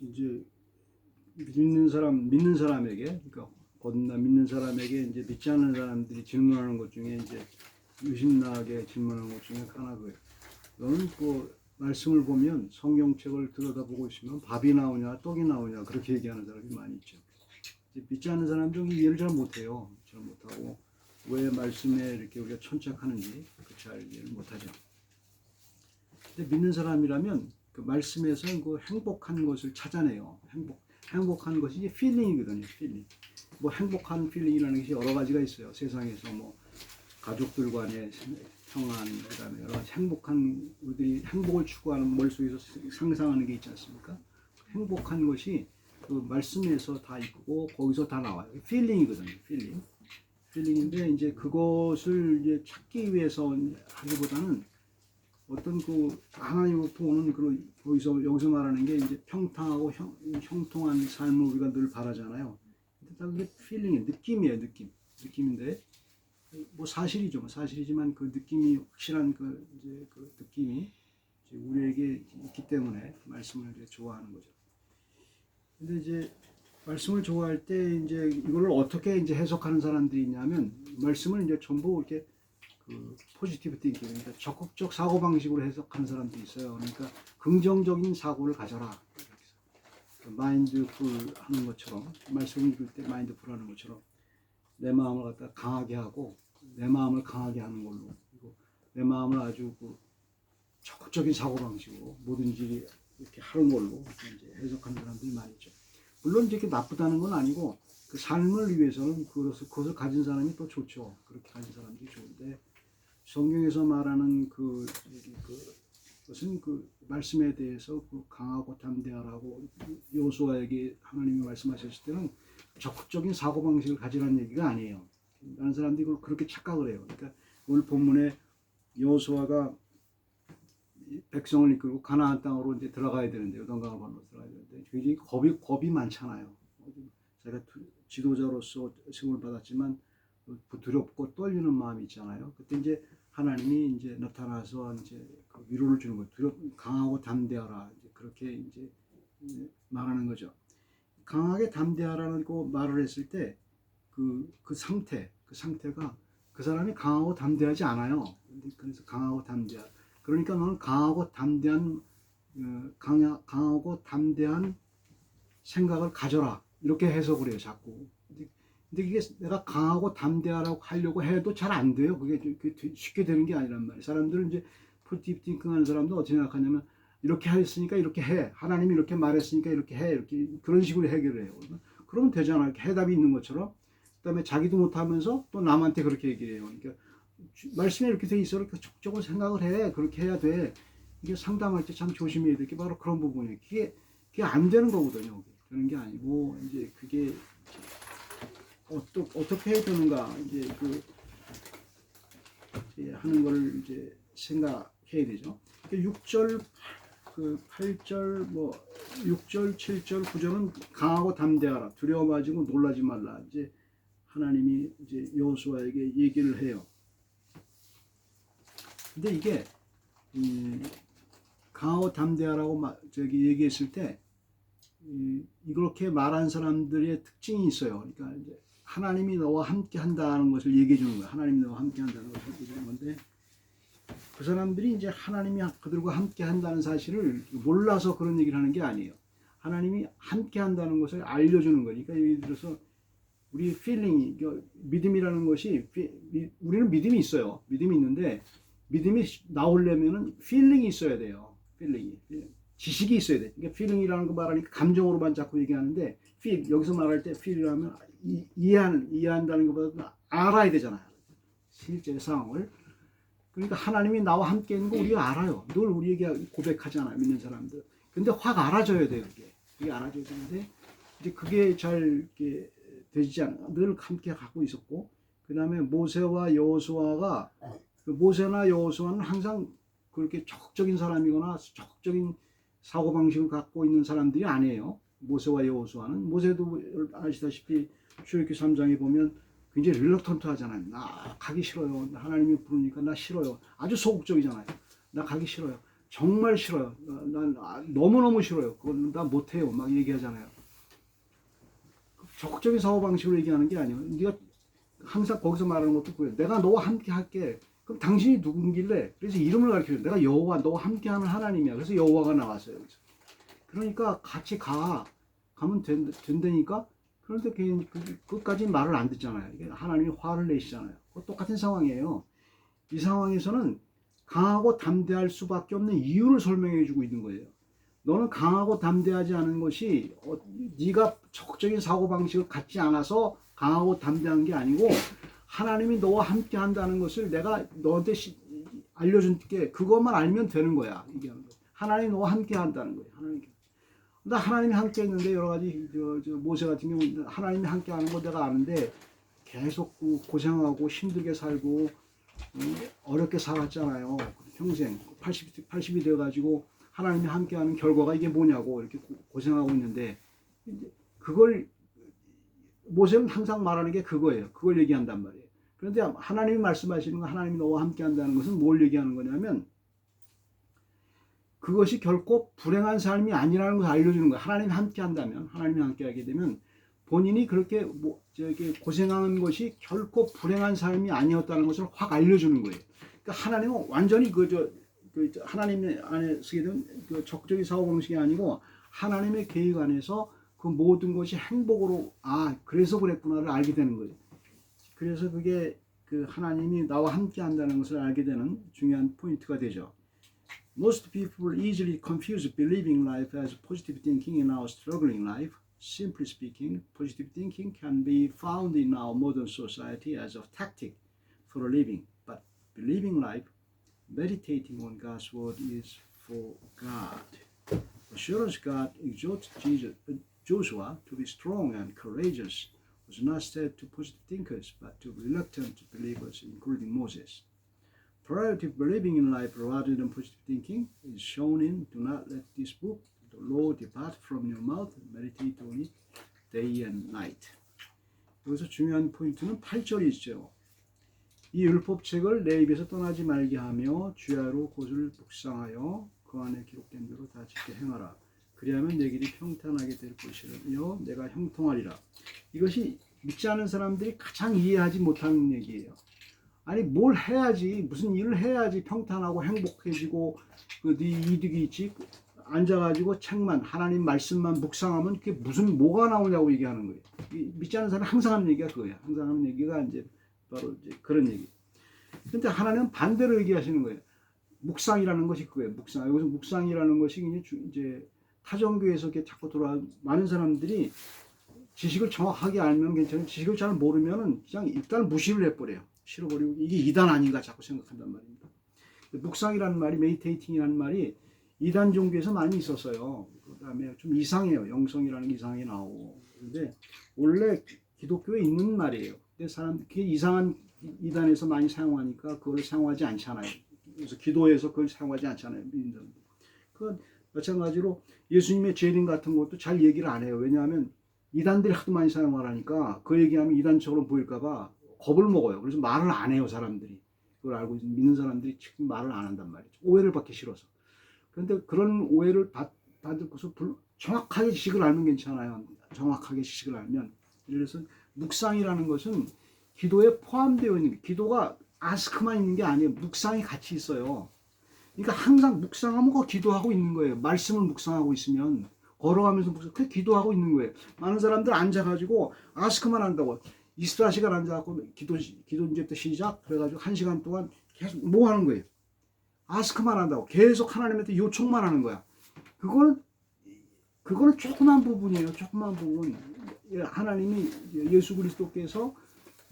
이제 믿는 사람에게, 그러니까 거듭나 믿는 사람에게 이제 믿지 않는 사람들이 질문하는 것 중에 이제 의심나게 질문하는 것 중에 하나 그예요. 너는 그 말씀을 보면 성경책을 들여다보고 있으면 밥이 나오냐 떡이 나오냐 그렇게 얘기하는 사람이 많이 있죠. 믿지 않는 사람들은 이해를 잘 못해요. 잘 못하고 왜 말씀에 이렇게 우리가 천착하는지 잘 이해를 못하죠. 근데 믿는 사람이라면 그 말씀에서 그 행복한 것을 찾아내요. 행복한 것이 이제 필링이거든요. 필링. 뭐 행복한 필링이라는 것이 여러 가지가 있어요. 세상에서 뭐 가족들 간의 평안, 그다음에 여러 가지 행복한, 우리들이 행복을 추구하는 머릿속에서 상상하는 게 있지 않습니까? 행복한 것이 그 말씀에서 다 있고 거기서 다 나와요. 필링이거든요. 필링인데 이제 그것을 이제 찾기 위해서 하기보다는 어떤 그 하나님으로부터 오는 그 여기서 말하는 게 이제 평탄하고 형통한 삶을 우리가 늘 바라잖아요. 근데 딱 그게 필링이에요. 느낌이에요. 느낌인데 뭐 사실이죠. 뭐 사실이지만 그 느낌이 확실한 그 이제 그 느낌이 이제 우리에게 있기 때문에 말씀을 이제 좋아하는 거죠. 근데 이제 말씀을 좋아할 때 이제 이걸 어떻게 이제 해석하는 사람들이 있냐면 말씀을 이제 전부 이렇게 그 포지티브 띵킹, 그러니까 적극적 사고 방식으로 해석하는 사람들이 있어요. 그러니까 긍정적인 사고를 가져라. 마인드풀 하는 것처럼, 말씀을 읽을 때 마인드풀 하는 것처럼 내 마음을 갖다 강하게 하고 내 마음을 강하게 하는 걸로, 그리고 내 마음을 아주 그 적극적인 사고 방식으로 뭐든지 이렇게 하는 걸로 이제 해석하는 사람들이 많이 있죠. 물론 이렇게 나쁘다는 건 아니고 그 삶을 위해서는 그것을 가진 사람이 또 좋죠. 그렇게 가진 사람들이 좋은데 성경에서 말하는 그것은 그 말씀에 대해서 그 강하고 담대하라고 여호수아에게 하나님이 말씀하셨을 때는 적극적인 사고 방식을 가지라는 얘기가 아니에요. 많은 사람들이 그걸 그렇게 착각을 해요. 그러니까 오늘 본문에 여호수아가 백성을 이끌고 가나안 땅으로 이제 들어가야 되는데, 요단강을 건너 들어가야 되는데 굉장히 겁이 많잖아요. 제가 지도자로서 승을 받았지만 두렵고 떨리는 마음이 있잖아요. 그때 이제 하나님이 이제 나타나서 이제 그 위로를 주는 거예요. 강하고 담대하라. 이제 그렇게 이제 말하는 거죠. 강하게 담대하라는 그 말을 했을 때 그 상태가 그 사람이 강하고 담대하지 않아요. 그래서 강하고 담대하. 그러니까 너는 강하고 담대한 생각을 가져라. 이렇게 해석을 해요, 자꾸. 근데 이게 내가 강하고 담대하라고 하려고 해도 잘 안 돼요. 그게 쉽게 되는 게 아니란 말이에요. 사람들은 이제 포지티브 띵킹 하는 사람도 어떻게 생각하냐면 이렇게 했으니까 이렇게 해. 하나님이 이렇게 말했으니까 이렇게 해. 이렇게 그런 식으로 해결을 해요. 그러면 되잖아요. 이렇게 해답이 있는 것처럼. 그다음에 자기도 못하면서 또 남한테 그렇게 얘기를 해요. 그러니까 말씀에 이렇게 돼 있어. 이렇게 적극적으로 생각을 해. 그렇게 해야 돼. 이게 상담할 때 참 조심해야 될 게 바로 그런 부분이에요. 그게 안 되는 거거든요. 되는 게 아니고 이제 그게 어떻게 해야 되는가 이제 이제 하는 거를 이제 생각해야 되죠. 6절, 8절, 6절, 7절, 9절은 강하고 담대하라. 두려워하지고 놀라지 말라. 이제 하나님이 이제 여호수아에게 얘기를 해요. 근데 이게 강하고 담대하라고 얘기했을 때 이렇게 말한 사람들의 특징이 있어요. 그러니까 이제 하나님이 너와 함께 한다는 것을 얘기해 주는 거예요. 하나님이 너와 함께 한다는 것을 얘기해 주는 건데 그 사람들이 이제 하나님이 그들과 함께 한다는 사실을 몰라서 그런 얘기를 하는 게 아니에요. 하나님이 함께 한다는 것을 알려주는 거니까 예를 들어서 우리 필링이, 믿음이라는 것이, 우리는 믿음이 있어요. 믿음이 있는데 믿음이 나오려면은 필링이 있어야 돼요. 필링이. 지식이 있어야 돼. 그러니까 필링이라는 거 말하니까 감정으로만 자꾸 얘기하는데 여기서 말할 때 필이라면 이해한다는 것보다 알아야 되잖아요. 실제 상황을. 그러니까 하나님이 나와 함께 있는 거 우리가 알아요. 늘 우리에게 고백하잖아요. 믿는 사람들. 근데 확 알아줘야 돼요. 그게 알아줘야 되는데 이제 그게 잘 이렇게 되지 않아. 늘 함께 갖고 있었고, 그 다음에 모세와 여호수아가 모세나 여호수아는 항상 그렇게 적극적인 사람이거나 적극적인 사고방식을 갖고 있는 사람들이 아니에요. 모세와 여호수아는. 모세도 아시다시피 출애굽기 3장에 보면 굉장히 릴럭턴트 하잖아요. 나 가기 싫어요. 하나님이 부르니까 나 싫어요. 아주 소극적이잖아요. 나 가기 싫어요. 정말 싫어요. 난 너무너무 싫어요. 그건 나 못해요. 막 얘기하잖아요. 적극적인 사고방식으로 얘기하는 게 아니에요. 네가 항상 거기서 말하는 것도 그래요. 내가 너와 함께 할게. 그럼 당신이 누군길래? 그래서 이름을 가르쳐요. 내가 여호와, 너와 함께하는 하나님이야. 그래서 여호와가 나왔어요. 그러니까 같이 가면 된다니까. 그런데 끝까지 말을 안 듣잖아요. 이게 하나님이 화를 내시잖아요. 똑같은 상황이에요. 이 상황에서는 강하고 담대할 수밖에 없는 이유를 설명해 주고 있는 거예요. 너는 강하고 담대하지 않은 것이 네가 적극적인 사고방식을 갖지 않아서 강하고 담대한 게 아니고 하나님이 너와 함께 한다는 것을 내가 너한테 알려줄게. 그것만 알면 되는 거야. 이게 하나님이 너와 함께 한다는 거예요. 하나님이 함께 했는데 여러 가지 모세 같은 경우는 하나님이 함께 하는 거 내가 아는데 계속 고생하고 힘들게 살고 어렵게 살았잖아요. 평생 80이 되어가지고 하나님이 함께하는 결과가 이게 뭐냐고 이렇게 고생하고 있는데 그걸 모세는 항상 말하는 게 그거예요. 그걸 얘기한단 말이에요. 그런데 하나님이 말씀하시는 거 하나님이 너와 함께한다는 것은 뭘 얘기하는 거냐면 그것이 결코 불행한 삶이 아니라는 것을 알려주는 거예요. 하나님이 함께한다면 하나님이 함께하게 되면 본인이 그렇게 고생하는 것이 결코 불행한 삶이 아니었다는 것을 확 알려주는 거예요. 그러니까 하나님은 완전히 하나님 안에 쓰게 된 적극적인 사고방식이 아니고 하나님의 계획 안에서 그 모든 것이 행복으로 그래서 그랬구나를 알게 되는 거예요. 그래서 그게 하나님이 나와 함께 한다는 것을 알게 되는 중요한 포인트가 되죠. Most people easily confuse believing life as positive thinking in our struggling life. Simply speaking, positive thinking can be found in our modern society as a tactic for a living. But believing life, meditating on God's word is for God. Assurance God exhorts Joshua to be strong and courageous was not said to positive thinkers, but to reluctant believers, including Moses. Priority of believing in life rather than positive thinking is shown in do not let this book, the law, depart from your mouth, meditate on it day and night. 여기서 중요한 포인트는 8절이 있죠. 이 율법책을 내 입에서 떠나지 말게 하며 주야로 그것을 묵상하여 그 안에 기록된 대로 다 지켜 행하라. 그리하면 내 길이 평탄하게 될 것이며 내가 형통하리라. 이것이 믿지 않은 사람들이 가장 이해하지 못하는 얘기예요. 아니 뭘 해야지 무슨 일을 해야지 평탄하고 행복해지고 네 이득이 있지 앉아가지고 책만 하나님 말씀만 묵상하면 그게 무슨 뭐가 나오냐고 얘기하는 거예요. 믿지 않는 사람이 항상 하는 얘기가 그거예요. 항상 하는 얘기가 이제 바로 이제 그런 얘기. 근데 하나님은 반대로 얘기하시는 거예요. 묵상이라는 것이 그거예요. 묵상. 여기서 묵상이라는 것이 이제 타종교에서 이렇게 자꾸 많은 사람들이 지식을 정확하게 알면 괜찮은데 지식을 잘 모르면은 그냥 일단 무시를 해버려요. 싫어버리고 이게 이단 아닌가 자꾸 생각한단 말입니다. 묵상이라는 말이 메디테이팅이라는 말이 이단 종교에서 많이 있었어요. 그다음에 좀 이상해요. 영성이라는 게 이상하게 나오고. 근데 원래 기독교에 있는 말이에요. 근데 그게 이상한 이단에서 많이 사용하니까 그걸 사용하지 않잖아요. 그래서 기도에서 그걸 사용하지 않잖아요. 그건 마찬가지로 예수님의 재림 같은 것도 잘 얘기를 안 해요. 왜냐하면 이단들이 하도 많이 사용하라니까 그 얘기하면 이단처럼 보일까봐 겁을 먹어요. 그래서 말을 안 해요. 사람들이. 그걸 알고 믿는 사람들이 지금 말을 안 한단 말이죠. 오해를 받기 싫어서. 그런데 그런 오해를 받고서 정확하게 지식을 알면 괜찮아요. 정확하게 지식을 알면. 그래서 묵상이라는 것은 기도에 포함되어 있는 기도가 아스크만 있는 게 아니에요. 묵상이 같이 있어요. 그러니까 항상 묵상하면 그 기도하고 있는 거예요. 말씀을 묵상하고 있으면 걸어가면서 그 기도하고 있는 거예요. 많은 사람들 앉아가지고 아스크만 한다고 24시간 앉아갖고 기도 이제부터 시작 그래가지고 1시간 동안 계속 뭐 하는 거예요? 아스크만 한다고 계속 하나님한테 요청만 하는 거야. 그거는 조그만 부분이에요. 조그만 부분. 하나님이 예수 그리스도께서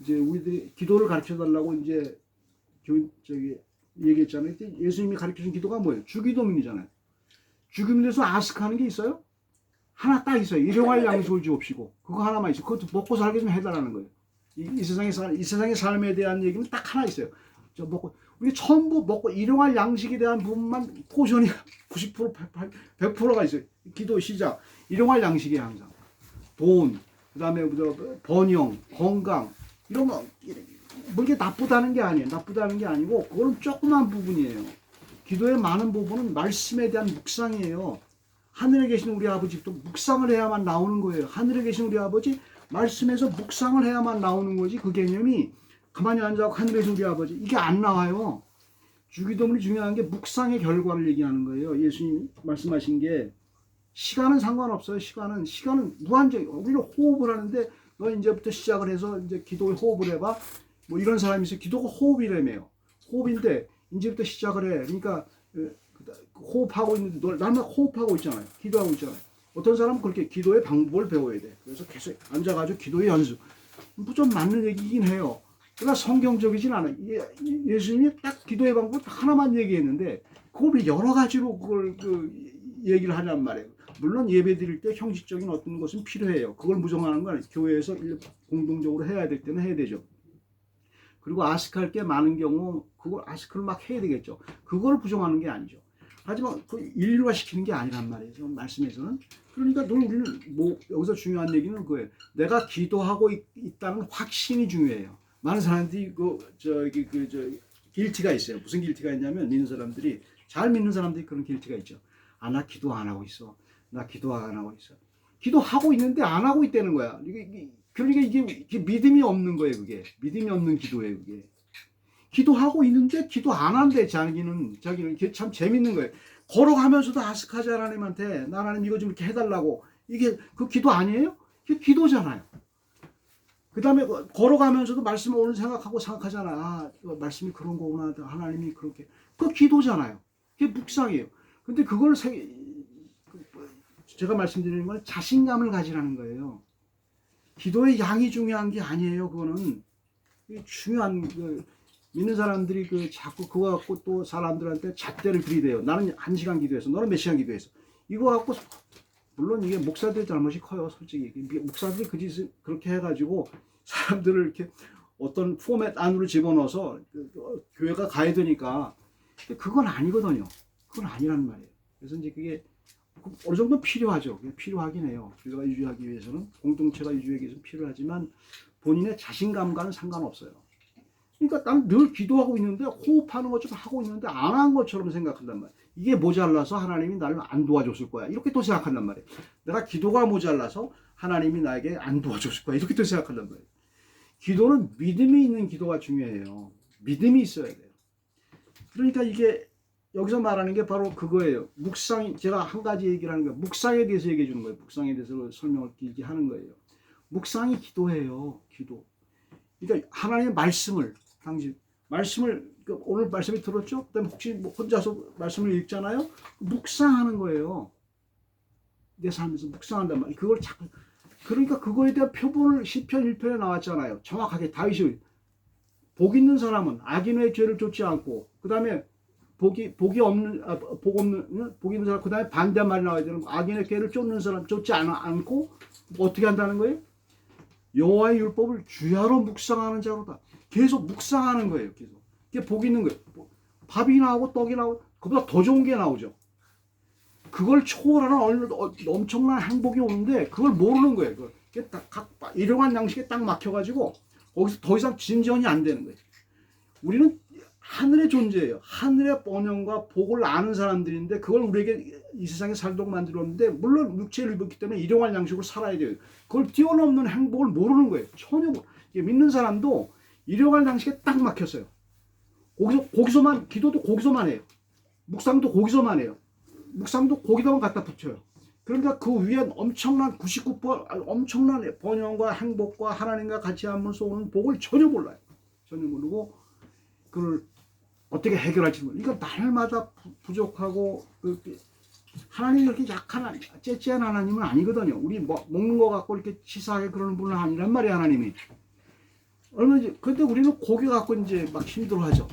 이제 우리들이 기도를 가르쳐 달라고 이제 얘기했잖아요. 예수님이 가르쳐 준 기도가 뭐예요? 주기도문이잖아요. 주기도문에서 아스크하는 게 있어요? 하나 딱 있어요. 일용할 양식을 주옵시고 그거 하나만 있어요. 그것도 먹고 살게 좀 해달라는 거예요. 이 세상의 삶에 대한 얘기는 딱 하나 있어요. 우리 전부 먹고 일용할 양식에 대한 부분만 포션이 90% 100%가 있어요. 기도 시작. 일용할 양식이 항상 돈, 그다음에 번영, 건강 이런 거 뭐 이게 나쁘다는 게 아니에요. 나쁘다는 게 아니고 그거는 조그만 부분이에요. 기도의 많은 부분은 말씀에 대한 묵상이에요. 하늘에 계신 우리 아버지도 묵상을 해야만 나오는 거예요. 하늘에 계신 우리 아버지 말씀에서 묵상을 해야만 나오는 거지. 그 개념이 가만히 앉아서 하늘에 계신 우리 아버지 이게 안 나와요. 주기도문이 중요한 게 묵상의 결과를 얘기하는 거예요. 예수님 말씀하신 게 시간은 상관없어요. 시간은 무한정. 우리는 호흡을 하는데 너 이제부터 시작을 해서 이제 기도에 호흡을 해봐. 뭐 이런 사람이 있어요. 기도가 호흡이라며요. 호흡인데 이제부터 시작을 해. 그러니까 호흡하고 있는데 너 날마다 호흡하고 있잖아요. 기도하고 있잖아요. 어떤 사람은 그렇게 기도의 방법을 배워야 돼. 그래서 계속 앉아가지고 기도의 연습. 좀 맞는 얘기긴 해요. 그러나 성경적이진 않아요. 예수님이 딱 기도의 방법 하나만 얘기했는데 그걸 여러 가지로 그걸 얘기를 하냔 말이에요. 물론 예배 드릴 때 형식적인 어떤 것은 필요해요. 그걸 부정하는 건 아니에요. 교회에서 공동적으로 해야 될 때는 해야 되죠. 그리고 아스크할 게 많은 경우 그걸 아스크를 막 해야 되겠죠. 그걸 부정하는 게 아니죠. 하지만 그 일일화시키는 게 아니란 말이에요. 말씀에서는. 그러니까 우리는 뭐 여기서 중요한 얘기는 그거예요. 내가 기도하고 있다는 확신이 중요해요. 많은 사람들이 길티가 있어요. 무슨 길티가 있냐면 믿는 사람들이 잘 믿는 사람들이 그런 길티가 있죠. 아, 나 기도 안 하고 있어. 나 기도 안 하고 있어. 기도하고 있는데 안 하고 있다는 거야. 그러니까 이게 믿음이 없는 거예요. 그게 믿음이 없는 기도예요. 그게 기도하고 있는데 기도 안 한대. 자기는 이게 참 재밌는 거예요. 걸어가면서도 아스카지 하나님한테 나 하나님 이거 좀 이렇게 해달라고. 이게 그 기도 아니에요? 이게 기도잖아요. 그 다음에 걸어가면서도 말씀을 오늘 생각하잖아. 아, 말씀이 그런 거구나. 하나님이 그렇게. 그 기도잖아요. 그게 묵상이에요. 근데 그걸 제가 말씀드리는 건 자신감을 가지라는 거예요. 기도의 양이 중요한 게 아니에요. 그거는 중요한 믿는 사람들이 자꾸 그거 갖고 또 사람들한테 잣대를 들이대요. 나는 1시간 기도했어. 너는 몇 시간 기도했어. 이거 갖고 물론 이게 목사들의 잘못이 커요. 솔직히 목사들이 그 짓을 그렇게 해가지고 사람들을 이렇게 어떤 포맷 안으로 집어넣어서 교회가 가야 되니까 그건 아니거든요. 그건 아니란 말이에요. 그래서 이제 그게 어느 정도 필요하죠. 필요하긴 해요. 교회가 유지하기 위해서는 공동체가 유지하기 위해서는 필요하지만 본인의 자신감과는 상관없어요. 그러니까 나는 늘 기도하고 있는데 호흡하는 것처럼 하고 있는데 안 한 것처럼 생각한단 말이에요. 이게 모자라서 하나님이 나를 안 도와줬을 거야. 이렇게 또 생각한단 말이에요. 내가 기도가 모자라서 하나님이 나에게 안 도와줬을 거야. 이렇게 또 생각한단 말이에요. 기도는 믿음이 있는 기도가 중요해요. 믿음이 있어야 돼요. 그러니까 이게 여기서 말하는 게 바로 그거예요. 묵상이, 제가 한 가지 얘기를 하는 거예요. 묵상에 대해서 얘기해 주는 거예요. 묵상에 대해서 설명을 길게 하는 거예요. 묵상이 기도예요. 기도. 그러니까 하나님의 말씀을 오늘 말씀이 들었죠? 그다음에 혹시 혼자서 말씀을 읽잖아요? 묵상하는 거예요. 내 삶에서 묵상한단 말이에요. 그걸 자꾸 그러니까 그거에 대한 표본을 시편 1편에 나왔잖아요. 정확하게 다윗이 복 있는 사람은 악인의 죄를 쫓지 않고 그다음에 복 있는 사람 그다음에 반대한 말이 나와야 되는 거. 악인의 죄를 쫓는 사람 쫓지 않고 어떻게 한다는 거예요? 여호와의 율법을 주야로 묵상하는 자로다. 계속 묵상하는 거예요. 계속. 그게 복 있는 거예요. 밥이 나오고 떡이 나오고 그보다 더 좋은 게 나오죠. 그걸 초월하는 엄청난 행복이 오는데 그걸 모르는 거예요. 그게 각 일용할 양식에 딱 막혀가지고 거기서 더 이상 진전이 안 되는 거예요. 우리는 하늘의 존재예요. 하늘의 번영과 복을 아는 사람들인데 그걸 우리에게 이 세상에 살도록 만들었는데 물론 육체를 입었기 때문에 일용할 양식으로 살아야 돼요. 그걸 뛰어넘는 행복을 모르는 거예요. 전혀 믿는 사람도 일용할 양식에 딱 막혔어요. 거기서만 기도도 거기서만 해요. 묵상도 거기서만 해요. 묵상도 거기다만 갖다 붙여요. 그러니까 그 위에 엄청난 99% 엄청난 번영과 행복과 하나님과 같이 하면서 오는 복을 전혀 몰라요. 전혀 모르고 그걸 어떻게 해결할지 모르고 그러니까 날마다 부족하고 하나님이 이렇게 약한 째째한 하나님은 아니거든요. 우리 먹는 거 갖고 이렇게 치사하게 그러는 분은 아니란 말이에요. 하나님이. 얼마든지 근데 우리는 고기 갖고 이제 막 힘들어하죠.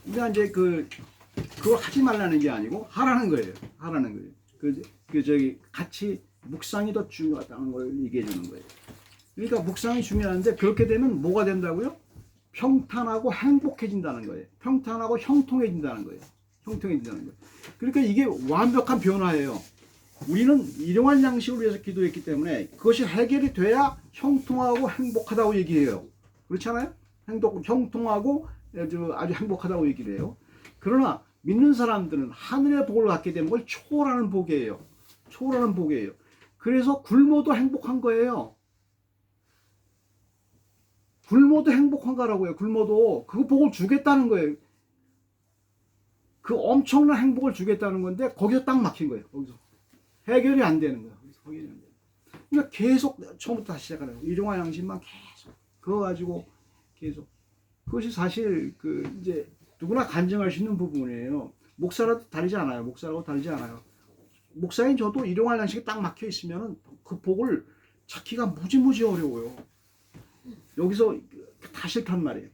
그러니까 이제 그걸 하지 말라는 게 아니고 하라는 거예요. 하라는 거예요. 같이 묵상이 더 중요하다는 걸 얘기해 주는 거예요. 그러니까 묵상이 중요한데 그렇게 되면 뭐가 된다고요? 평탄하고 행복해진다는 거예요. 평탄하고 형통해진다는 거예요. 형통해진다는 거예요. 그러니까 이게 완벽한 변화예요. 우리는 일용할 양식을 위해서 기도했기 때문에 그것이 해결이 돼야 형통하고 행복하다고 얘기해요. 그렇지 않아요? 형통하고 아주 행복하다고 얘기를 해요. 그러나 믿는 사람들은 하늘의 복을 갖게 되는 걸 초월하는 복이에요. 초월하는 복이에요. 그래서 굶어도 행복한 거예요. 굶어도 행복한 거라고요. 굶어도 그 복을 주겠다는 거예요. 그 엄청난 행복을 주겠다는 건데 거기서 딱 막힌 거예요. 거기서 해결이 안 되는 거예요. 거기서 해결이 안 되는 거예요. 그러니까 계속 처음부터 다시 시작하는 거예요. 일용할 양심만 계속 그거 가지고 계속. 그것이 사실 이제 누구나 간증할 수 있는 부분이에요. 목사라도 다르지 않아요. 목사라고 다르지 않아요. 목사인 저도 일용할 양식이 딱 막혀 있으면 그 복을 찾기가 무지무지 어려워요. 여기서 다 싫단 말이에요.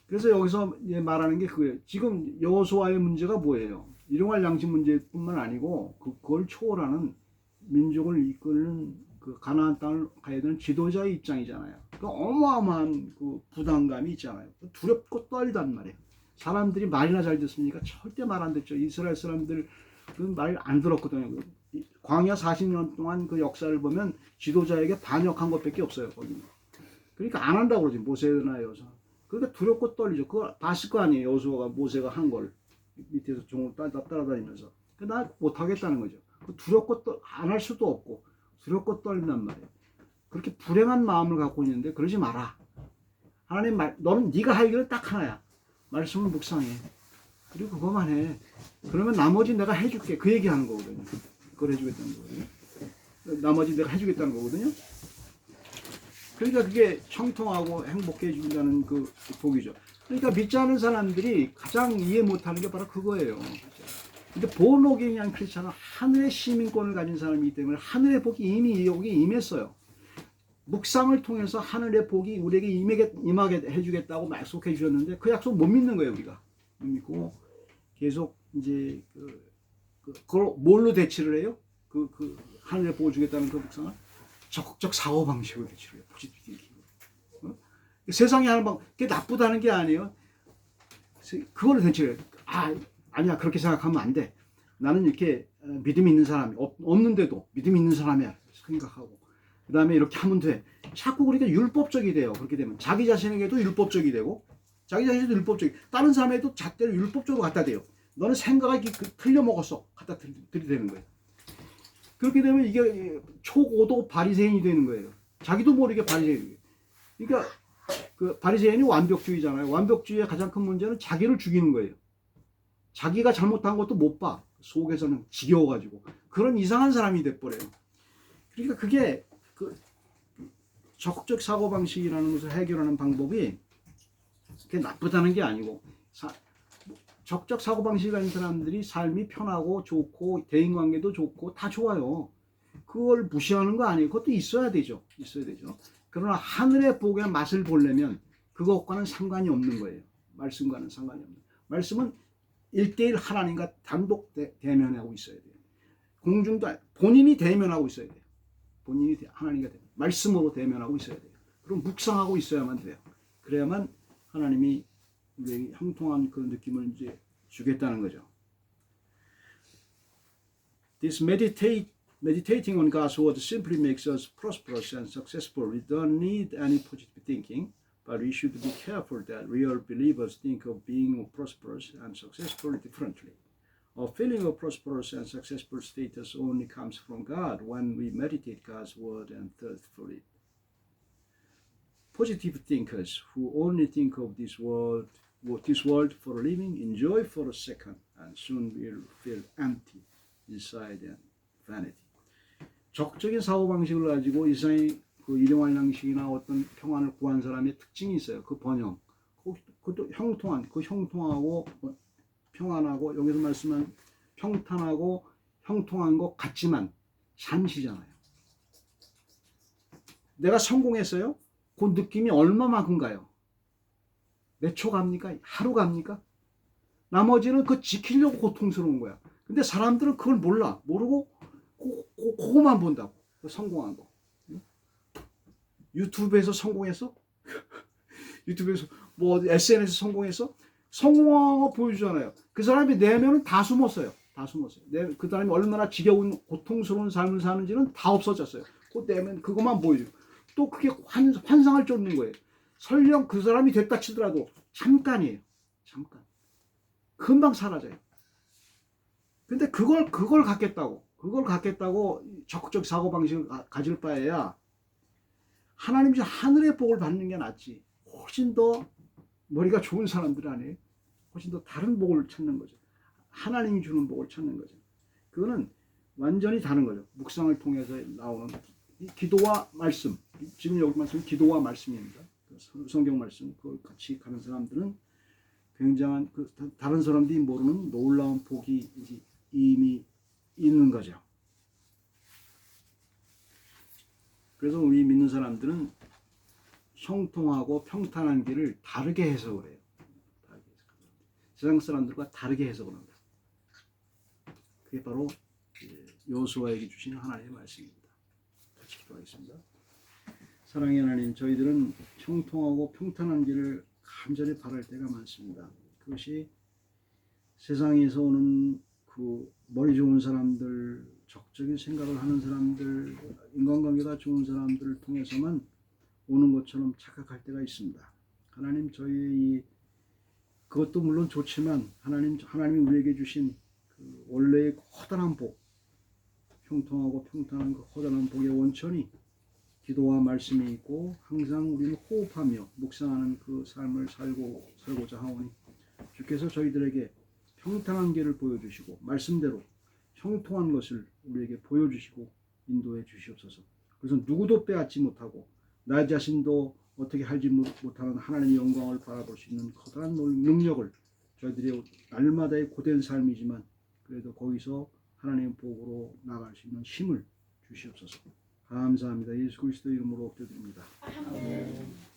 그래서 여기서 말하는 게 그거예요. 지금 여호수아의 문제가 뭐예요? 일용할 양식 문제뿐만 아니고 그걸 초월하는 민족을 이끄는 그 가나안 땅을 가야 되는 지도자의 입장이잖아요. 그 어마어마한 그 부담감이 있잖아요. 두렵고 떨리단 말이에요. 사람들이 말이나 잘 듣습니까? 절대 말 안 듣죠. 이스라엘 사람들 그 말 안 들었거든요. 광야 40년 동안 그 역사를 보면 지도자에게 반역한 것밖에 없어요. 거기는. 그러니까 안 한다고 그러지. 모세나 여호수아. 그러니까 두렵고 떨리죠. 그거 봤을 거 아니에요. 여호수아가 모세가 한 걸 밑에서 종을 따라다니면서. 나 못하겠다는 거죠. 두렵고 안 할 수도 없고 두렵고 떨린단 말이에요. 그렇게 불행한 마음을 갖고 있는데 그러지 마라. 하나님 말, 너는 네가 할 일은 딱 하나야. 말씀을 묵상해. 그리고 그거만 해. 그러면 나머지 내가 해줄게. 그 얘기하는 거거든요. 그걸 해주겠다는 거거든요. 나머지 내가 해주겠다는 거거든요. 그러니까 그게 청통하고 행복해 준다는 그 복이죠. 그러니까 믿지 않은 사람들이 가장 이해 못하는 게 바로 그거예요. 근데 본어게인한 크리스찬은 하늘의 시민권을 가진 사람이기 때문에 하늘의 복이 이미 여기 임했어요. 묵상을 통해서 하늘의 복이 우리에게 임하게 해주겠다고 약속해 주셨는데 그 약속 못 믿는 거예요. 우리가 못 믿고 계속 이제 그걸 뭘로 대치를 해요? 하늘의 복을 주겠다는 그 묵상을 적극적 사고 방식으로 대치를 해요. 포지티브 띵킹. 세상에 하는 방 그게 나쁘다는 게 아니에요. 그걸로 대치를 해요. 아니야 그렇게 생각하면 안 돼. 나는 이렇게 믿음이 있는 사람이 없는데도 믿음이 있는 사람이야 생각하고 그 다음에 이렇게 하면 돼. 자꾸 그러니까 율법적이 돼요. 그렇게 되면 자기 자신에게도 율법적이 되고 자기 자신에도 율법적이 딴 사람에도 잣대로 율법적으로 갖다 대요. 너는 생각이 틀려 먹었어. 갖다 들이대는 거예요. 그렇게 되면 이게 초고도 바리새인이 되는 거예요. 자기도 모르게 바리새인이에요. 그러니까 그 바리새인이 완벽주의잖아요. 완벽주의의 가장 큰 문제는 자기를 죽이는 거예요. 자기가 잘못한 것도 못 봐. 속에서는 지겨워가지고 그런 이상한 사람이 돼버려요. 그러니까 그게 적극적 사고방식이라는 것을 해결하는 방법이 그게 나쁘다는 게 아니고 적극적 사고방식을 가진 사람들이 삶이 편하고 좋고 대인관계도 좋고 다 좋아요. 그걸 무시하는 거 아니에요. 그것도 있어야 되죠. 있어야 되죠. 그러나 하늘의 복의 맛을 보려면 그것과는 상관이 없는 거예요. 말씀과는 상관이 없는 거예요. 말씀은 1대1 하나님과 단독 대면하고 있어야 돼요. 공중도 본인이 대면하고 있어야 돼요. 본인이 하나님과 말씀으로 대면하고 있어야 돼요. 그럼 묵상하고 있어야만 돼요. 그래야만 하나님이 우리에게 형통한 그 느낌을 이제 주겠다는 거죠. This meditating on God's word simply makes us prosperous and successful. We don't need any positive thinking, but we should be careful that real believers think of being prosperous and successful differently. A feeling of prosperous and successful status only comes from God when we meditate God's word and thirst for it. Positive thinkers who only think of this world for a living enjoy for a second and soon will feel empty inside and vanity. 적극적인 사고방식을 가지고 이 세상의 그 일용할 양식이나 어떤 평안을 구한 사람의 특징이 있어요. 그 번영. 그것도 형통하고 평안하고 여기서 말씀한 평탄하고 형통한 것 같지만 잠시잖아요. 내가 성공했어요? 그 느낌이 얼마만큼 가요? 몇 초 갑니까? 하루 갑니까? 나머지는 그거 지키려고 고통스러운 거야. 근데 사람들은 그걸 몰라. 모르고 그거만 본다고. 성공한 거. 유튜브에서 성공했어? 유튜브에서 뭐 SNS 성공했어? 성공한 거 보여주잖아요. 그 사람이 내면은 다 숨었어요. 다 숨었어요. 그 사람이 얼마나 지겨운 고통스러운 삶을 사는지는 다 없어졌어요. 그 내면 그것만 보여줘요. 또 그게 환상을 쫓는 거예요. 설령 그 사람이 됐다 치더라도 잠깐이에요. 잠깐. 금방 사라져요. 근데 그걸 갖겠다고 적극적 사고방식을 가질 바에야 하나님이 하늘의 복을 받는 게 낫지. 훨씬 더 머리가 좋은 사람들 아니에요? 훨씬 더 다른 복을 찾는 거죠. 하나님이 주는 복을 찾는 거죠. 그거는 완전히 다른 거죠. 묵상을 통해서 나오는 기도와 말씀. 지금 여기 말씀 기도와 말씀입니다. 성경 말씀 그걸 같이 가는 사람들은 굉장한 다른 사람들이 모르는 놀라운 복이 이미 있는 거죠. 그래서 우리 믿는 사람들은 형통하고 평탄한 길을 다르게 해석을 해요. 세상 사람들과 다르게 해석을 합니다. 그게 바로 여호수아에게 주신 하나님의 말씀입니다. 같이 기도하겠습니다. 사랑의 하나님, 저희들은 형통하고 평탄한 길을 간절히 바랄 때가 많습니다. 그것이 세상에서 오는 그 머리 좋은 사람들, 적적인 생각을 하는 사람들, 인간관계가 좋은 사람들을 통해서만 오는 것처럼 착각할 때가 있습니다. 하나님, 저희 그것도 물론 좋지만 하나님이 우리에게 주신 그 원래의 커다란 복, 형통하고 평탄한 그 커다란 복의 원천이 기도와 말씀이 있고 항상 우리는 호흡하며 묵상하는 그 삶을 살고자 하오니 주께서 저희들에게 평탄한 길을 보여주시고 말씀대로 형통한 것을 우리에게 보여주시고 인도해 주시옵소서. 그래서 누구도 빼앗지 못하고 나 자신도 어떻게 하지 못하는 하나님의 영광을 바라볼 수 있는 커다란 능력을 저희들이 날마다의 고된 삶이지만 그래도 거기서 하나님의 복으로 나갈 수 있는 힘을 주시옵소서. 감사합니다. 예수 그리스도 이름으로 기도드립니다. 아멘.